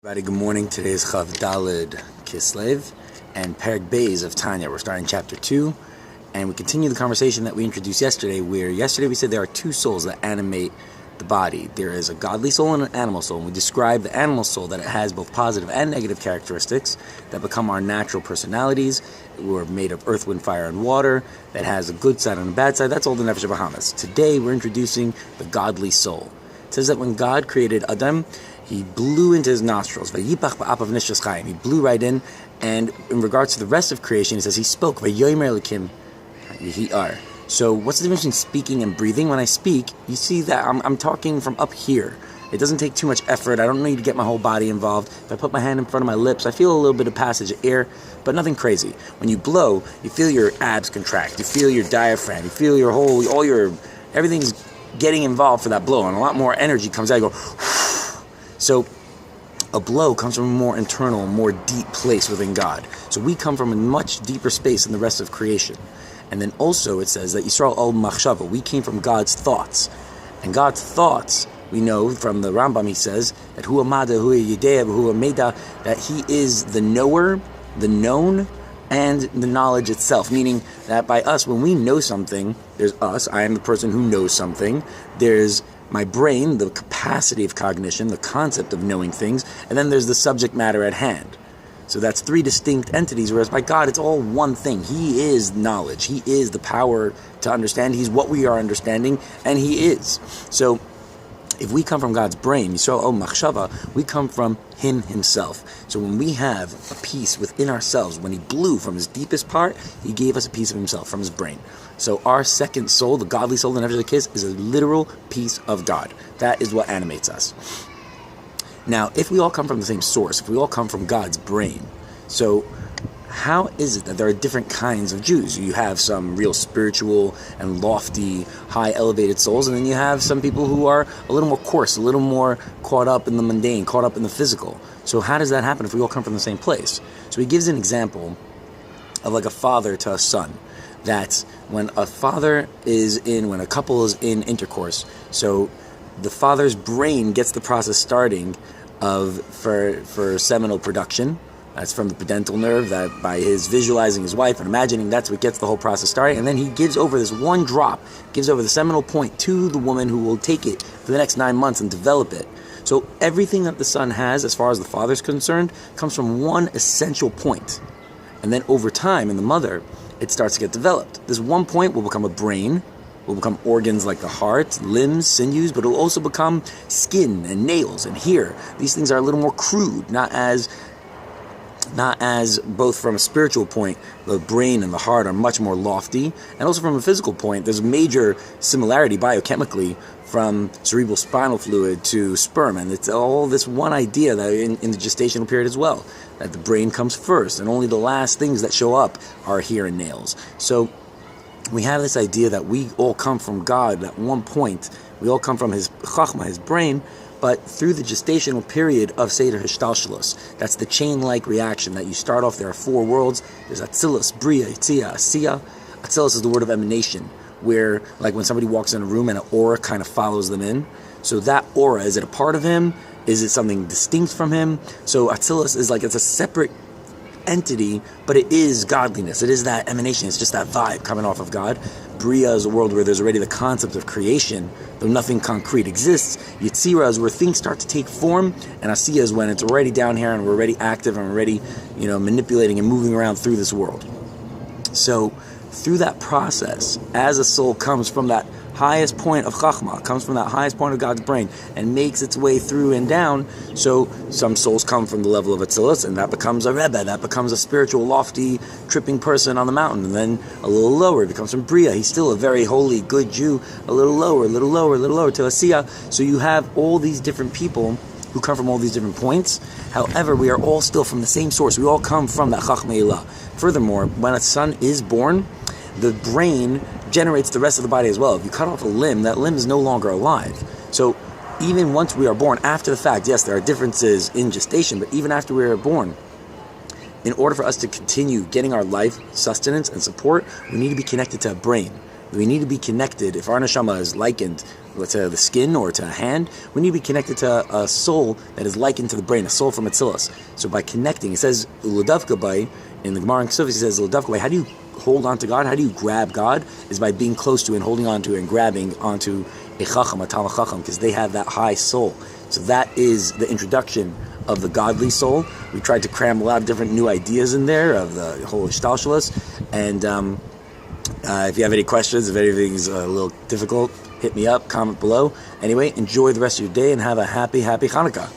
Everybody, good morning. Today is Chav Daled Kislev and Perek Beis of Tanya. We're starting chapter 2, and we continue the conversation that we introduced yesterday, where yesterday we said there are two souls that animate the body. There is a godly soul and an animal soul, and we described the animal soul that it has both positive and negative characteristics that become our natural personalities. We're made of earth, wind, fire, and water, that has a good side and a bad side. That's all the Nefesh Bahamas. Today we're introducing the godly soul. It says that when God created Adom, he blew into his nostrils. He blew right in, and in regards to the rest of creation, he says he spoke. So what's the difference between speaking and breathing? When I speak, you see that I'm talking from up here. It doesn't take too much effort. I don't need to get my whole body involved. If I put my hand in front of my lips, I feel a little bit of passage of air, but nothing crazy. When you blow, you feel your abs contract. You feel your diaphragm. You feel your everything's getting involved for that blow, and a lot more energy comes out. You go. So a blow comes from a more internal, more deep place within God. So we come from a much deeper space than the rest of creation. And then also it says that Yosroel bimachshava, we came from God's thoughts. And God's thoughts, we know from the Rambam, he says that that he is the knower, the known, and the knowledge itself. Meaning that by us, when we know something, there's us, I am the person who knows something, there's my brain, the capacity of cognition, the concept of knowing things, and then there's the subject matter at hand. So that's three distinct entities, whereas by God, it's all one thing. He is knowledge. He is the power to understand. He's what we are understanding, and he is. So if we come from God's brain, Yisrael bimachshava, we come from him himself. So when we have a piece within ourselves, when he blew from his deepest part, he gave us a piece of himself from his brain. So our second soul, the godly soul, the Nefesh Elokis, is a literal piece of God. That is what animates us. Now, if we all come from the same source, if we all come from God's brain, so how is it that there are different kinds of Jews? You have some real spiritual and lofty, high elevated souls, and then you have some people who are a little more coarse, a little more caught up in the mundane, caught up in the physical. So how does that happen if we all come from the same place? So he gives an example of like a father to a son. That when a couple is in intercourse, so the father's brain gets the process starting for seminal production. That's from the pedental nerve, that by his visualizing his wife and imagining, that's what gets the whole process started. And then he gives over this one drop, gives over the seminal point to the woman who will take it for the next 9 months and develop it. So everything that the son has, as far as the father's concerned, comes from one essential point. And then over time, in the mother, it starts to get developed. This one point will become a brain, will become organs like the heart, limbs, sinews, but it will also become skin and nails and hair. These things are a little more crude, not as both from a spiritual point, the brain and the heart are much more lofty, and also from a physical point, there's a major similarity biochemically from cerebral spinal fluid to sperm, and it's all this one idea that in the gestational period as well, that the brain comes first, and only the last things that show up are hair and nails. So we have this idea that we all come from God at one point. We all come from his chochma, his brain, but through the gestational period of Seder Hishtalshalus, that's the chain-like reaction that you start off. There are 4 worlds. There's Atzilus, Berieshis, Asiah. Atzilus is the word of emanation, where like when somebody walks in a room and an aura kind of follows them in. So that aura, is it a part of him? Is it something distinct from him? So Atzilus is like, it's a separate entity, but it is godliness. It is that emanation. It's just that vibe coming off of God. Bria is a world where there's already the concept of creation, though nothing concrete exists. Yetzirah is where things start to take form, and Asiah is when it's already down here and we're already active and we're already, manipulating and moving around through this world. So through that process, as a soul comes from that highest point of chochma, comes from that highest point of God's brain, and makes its way through and down. So some souls come from the level of Atzilus, and that becomes a Rebbe, that becomes a spiritual, lofty, tripping person on the mountain. And then a little lower, it becomes from Bria. He's still a very holy, good Jew. A little lower to Asiah. So you have all these different people who come from all these different points. However, we are all still from the same source. We all come from that chochma ilah. Furthermore, when a son is born, the brain generates the rest of the body as well. If you cut off a limb, that limb is no longer alive. So even once we are born, after the fact, yes, there are differences in gestation, but even after we are born, in order for us to continue getting our life sustenance and support, we need to be connected to a brain. We need to be connected. If our neshama is likened let's say, the skin or to a hand. We need to be connected to a soul that is likened to the brain, a soul from Atzilus. So by connecting, it says, Uludavka by, in the Gemara in Kislev, he says, Uludavka by, how do you hold on to God? How do you grab God? Is by being close to and holding on to and grabbing onto a chacham, a talmid chacham, because they have that high soul. So that is the introduction of the godly soul. We tried to cram a lot of different new ideas in there of the whole Hishtalshalus. And if you have any questions, if anything's a little difficult, hit me up, comment below. Anyway, enjoy the rest of your day and have a happy Hanukkah.